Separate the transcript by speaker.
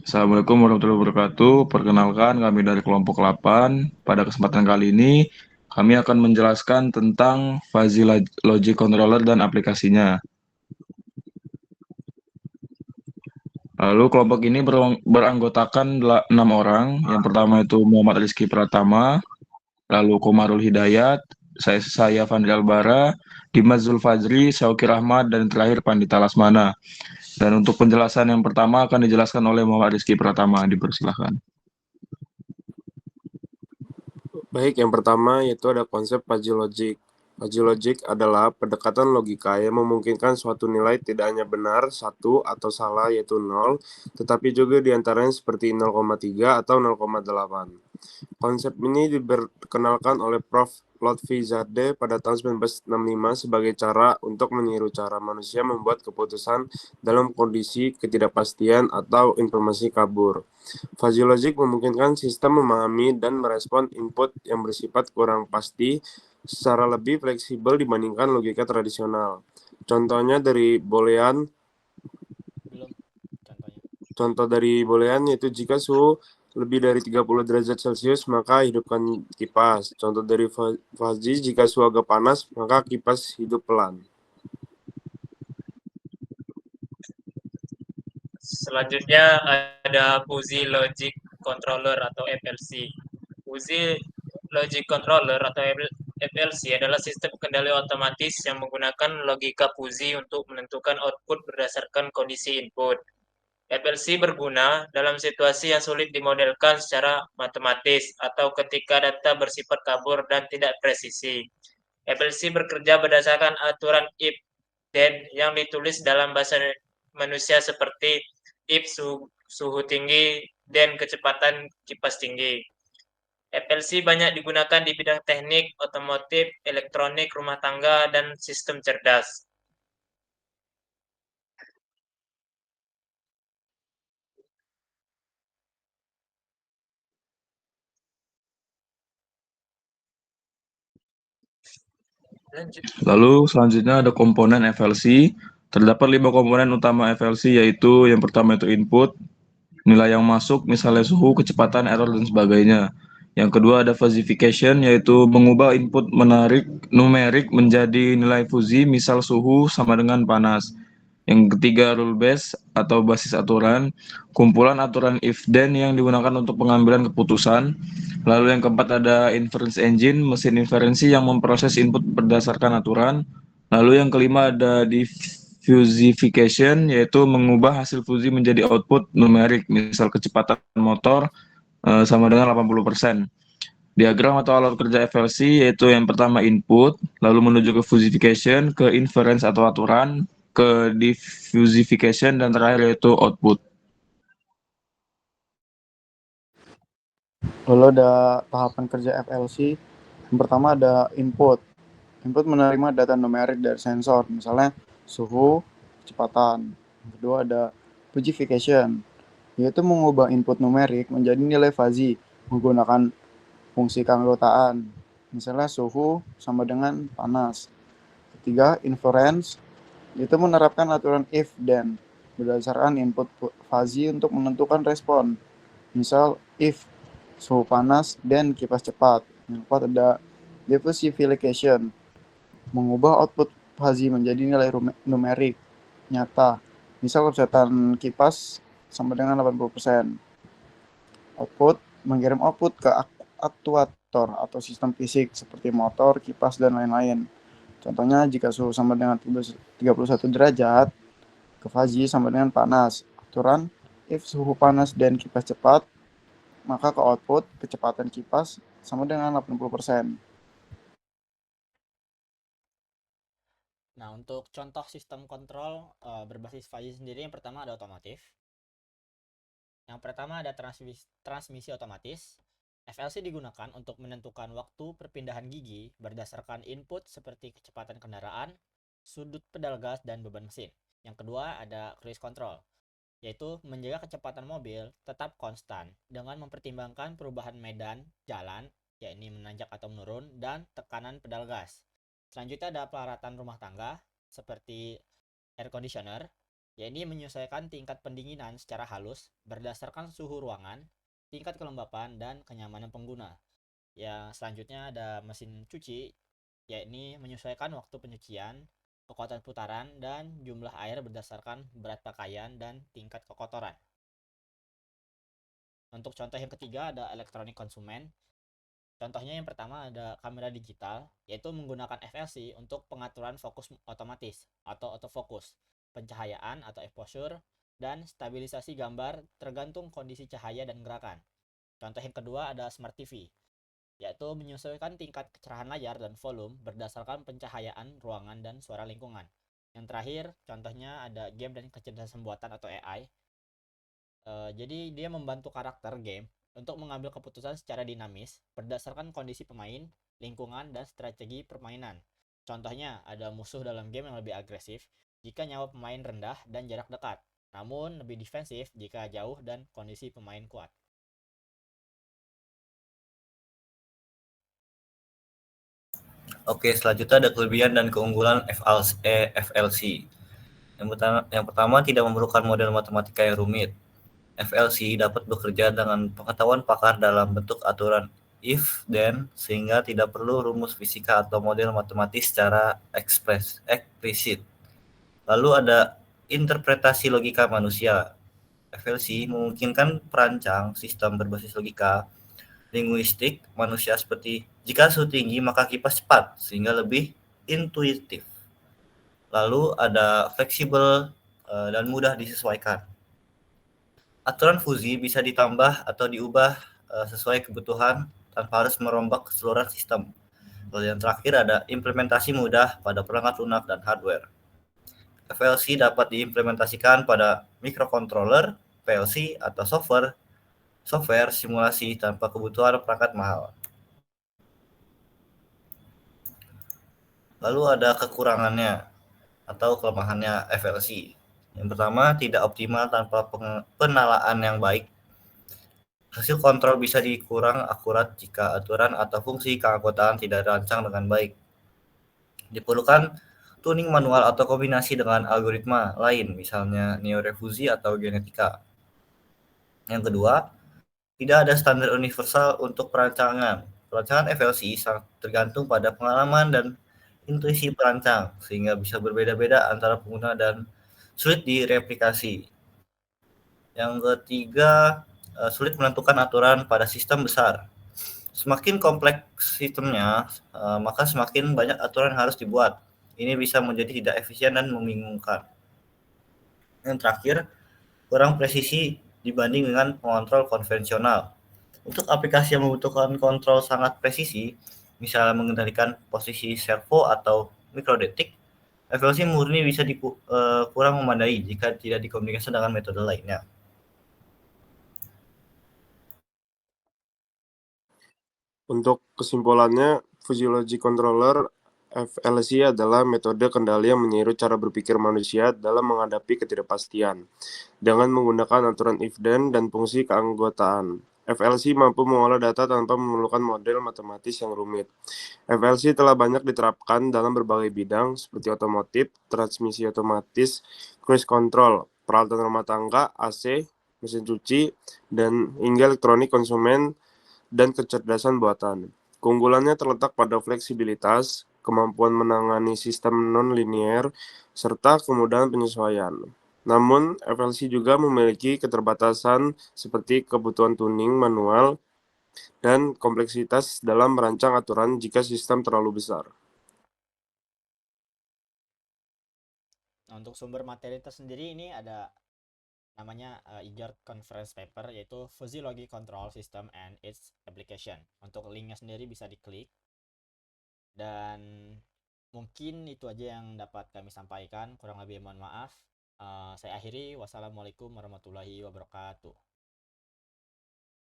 Speaker 1: Assalamualaikum warahmatullahi wabarakatuh. Perkenalkan, kami dari kelompok 8. Pada kesempatan kali ini, kami akan menjelaskan tentang fuzzy logic controller dan aplikasinya. Lalu kelompok ini beranggotakan 6 orang. Yang pertama itu Muhammad Rizky Pratama, lalu Komarul Hidayat, saya Fandri Albara, Dimas Zulfazri, Syauki Rahmat, dan terakhir Pandita Lasmana. Dan untuk penjelasan yang pertama akan dijelaskan oleh Muhammad Rizky Pratama. Dipersilahkan.
Speaker 2: Baik, yang pertama yaitu ada konsep fuzzy logic. Fuzzy logic adalah pendekatan logika yang memungkinkan suatu nilai tidak hanya benar, satu, atau salah yaitu 0, tetapi juga diantaranya seperti 0,3 atau 0,8. Konsep ini diperkenalkan oleh Prof. Lotfi Zadeh pada tahun 1965 sebagai cara untuk meniru cara manusia membuat keputusan dalam kondisi ketidakpastian atau informasi kabur. Fuzzy logic memungkinkan sistem memahami dan merespon input yang bersifat kurang pasti secara lebih fleksibel dibandingkan logika tradisional. Contohnya dari Boolean
Speaker 3: Belum contohnya.
Speaker 2: Contoh dari boolean yaitu jika suhu lebih dari 30 derajat Celcius maka hidupkan kipas. Contoh dari fuzzy jika suhu agak panas maka kipas hidup pelan.
Speaker 4: Selanjutnya ada Fuzzy Logic Controller atau FLC. Fuzzy Logic Controller atau FLC adalah sistem kendali otomatis yang menggunakan logika fuzzy untuk menentukan output berdasarkan kondisi input. FLC berguna dalam situasi yang sulit dimodelkan secara matematis atau ketika data bersifat kabur dan tidak presisi. FLC bekerja berdasarkan aturan if then yang ditulis dalam bahasa manusia seperti if suhu tinggi dan kecepatan kipas tinggi. FLC banyak digunakan di bidang teknik, otomotif, elektronik, rumah tangga, dan sistem cerdas. Lanjut.
Speaker 1: Lalu selanjutnya ada komponen FLC. Terdapat 5 komponen utama FLC, yaitu yang pertama itu input, nilai yang masuk, misalnya suhu, kecepatan, error, dan sebagainya. Yang kedua ada fuzzification, yaitu mengubah input numerik menjadi nilai fuzzy, misal suhu sama dengan panas. Yang ketiga rule base atau basis aturan, kumpulan aturan if then yang digunakan untuk pengambilan keputusan. Lalu yang keempat ada inference engine, mesin inferensi yang memproses input berdasarkan aturan. Lalu yang kelima ada diffusification, yaitu mengubah hasil fuzzy menjadi output numerik, misal kecepatan motor sama dengan 80%. Diagram atau alat kerja FLC yaitu yang pertama input, lalu menuju ke fuzzification, ke inference atau aturan, ke diffusification, dan terakhir yaitu output.
Speaker 5: Lalu ada tahapan kerja FLC. Yang pertama ada input. Input menerima data numerik dari sensor, misalnya suhu, kecepatan. Yang kedua ada fuzzification, yaitu mengubah input numerik menjadi nilai fuzzy menggunakan fungsi keanggotaan, misalnya suhu sama dengan panas. Ketiga, inference, yaitu menerapkan aturan if then berdasarkan input fuzzy untuk menentukan respon, misal if suhu panas dan kipas cepat. Yang keempat ada diffusification, mengubah output fuzzy menjadi nilai numerik nyata, misal kecepatan kipas sama dengan 80%. Output mengirim output ke aktuator atau sistem fisik seperti motor, kipas, dan lain-lain. Contohnya jika suhu sama dengan 31 derajat, ke fuzzy sama dengan panas. Aturan if suhu panas dan kipas cepat, maka ke output kecepatan kipas sama dengan 80%.
Speaker 3: Nah, untuk contoh sistem kontrol berbasis fuzzy sendiri, yang pertama ada otomotif. Yang pertama ada transmisi otomatis. FLC digunakan untuk menentukan waktu perpindahan gigi berdasarkan input seperti kecepatan kendaraan, sudut pedal gas, dan beban mesin. Yang kedua ada cruise control, yaitu menjaga kecepatan mobil tetap konstan dengan mempertimbangkan perubahan medan jalan, yakni menanjak atau menurun, dan tekanan pedal gas. Selanjutnya ada peralatan rumah tangga seperti air conditioner, yakni menyesuaikan tingkat pendinginan secara halus berdasarkan suhu ruangan, tingkat kelembapan, dan kenyamanan pengguna. Yang selanjutnya ada mesin cuci, yakni menyesuaikan waktu pencucian, kekuatan putaran, dan jumlah air berdasarkan berat pakaian dan tingkat kekotoran. Untuk contoh yang ketiga ada elektronik konsumen. Contohnya yang pertama ada kamera digital, yaitu menggunakan FLC untuk pengaturan fokus otomatis atau autofocus, pencahayaan atau exposure, dan stabilisasi gambar tergantung kondisi cahaya dan gerakan. Contoh yang kedua ada Smart TV, yaitu menyesuaikan tingkat kecerahan layar dan volume berdasarkan pencahayaan, ruangan, dan suara lingkungan. Yang terakhir, contohnya ada game dan kecerdasan buatan atau AI. Jadi dia membantu karakter game untuk mengambil keputusan secara dinamis berdasarkan kondisi pemain, lingkungan, dan strategi permainan. Contohnya, ada musuh dalam game yang lebih agresif jika nyawa pemain rendah dan jarak dekat, namun lebih defensif jika jauh dan kondisi pemain kuat.
Speaker 6: Oke, selanjutnya ada kelebihan dan keunggulan FLC. Yang pertama tidak memerlukan model matematika yang rumit. FLC dapat bekerja dengan pengetahuan pakar dalam bentuk aturan if, then, sehingga tidak perlu rumus fisika atau model matematis secara eksplisit. Lalu ada interpretasi logika manusia. FLC memungkinkan perancang sistem berbasis logika linguistik manusia seperti jika suhu tinggi maka kipas cepat sehingga lebih intuitif. Lalu ada fleksibel dan mudah disesuaikan. Aturan fuzzy bisa ditambah atau diubah sesuai kebutuhan tanpa harus merombak keseluruhan sistem. Lalu yang terakhir ada implementasi mudah pada perangkat lunak dan hardware. FLC dapat diimplementasikan pada microcontroller, PLC, atau software simulasi tanpa kebutuhan perangkat mahal. Lalu ada kekurangannya atau kelemahannya FLC. Yang pertama, tidak optimal tanpa penalaan yang baik. Hasil kontrol bisa dikurang akurat jika aturan atau fungsi keanggotaan tidak dirancang dengan baik. Diperlukan tuning manual atau kombinasi dengan algoritma lain, misalnya neurofusi atau genetika. Yang kedua, tidak ada standar universal untuk perancangan. Perancangan FLC sangat tergantung pada pengalaman dan intuisi perancang, sehingga bisa berbeda-beda antara pengguna dan sulit direplikasi. Yang ketiga, sulit menentukan aturan pada sistem besar. Semakin kompleks sistemnya, maka semakin banyak aturan yang harus dibuat. Ini bisa menjadi tidak efisien dan membingungkan. Yang terakhir, kurang presisi dibanding dengan pengontrol konvensional. Untuk aplikasi yang membutuhkan kontrol sangat presisi, misalnya mengendalikan posisi servo atau mikrodetik, FLC murni bisa kurang memadai jika tidak dikomunikasikan dengan metode lainnya.
Speaker 2: Untuk kesimpulannya, Fuzzy Logic Controller FLC adalah metode kendali yang meniru cara berpikir manusia dalam menghadapi ketidakpastian dengan menggunakan aturan if-then dan fungsi keanggotaan. FLC mampu mengolah data tanpa memerlukan model matematis yang rumit. FLC telah banyak diterapkan dalam berbagai bidang seperti otomotif, transmisi otomatis, cruise control, peralatan rumah tangga, AC, mesin cuci, dan hingga elektronik konsumen dan kecerdasan buatan. Keunggulannya terletak pada fleksibilitas, kemampuan menangani sistem non-linear, serta kemudahan penyesuaian. Namun, FLC juga memiliki keterbatasan seperti kebutuhan tuning manual dan kompleksitas dalam merancang aturan jika sistem terlalu besar.
Speaker 3: Nah, untuk sumber materi tersendiri ini ada namanya IJAR Conference Paper, yaitu Fuzzy Logic Control System and its Application. Untuk linknya sendiri bisa diklik. Dan mungkin itu aja yang dapat kami sampaikan, kurang lebih mohon maaf. Saya akhiri, wassalamualaikum warahmatullahi wabarakatuh.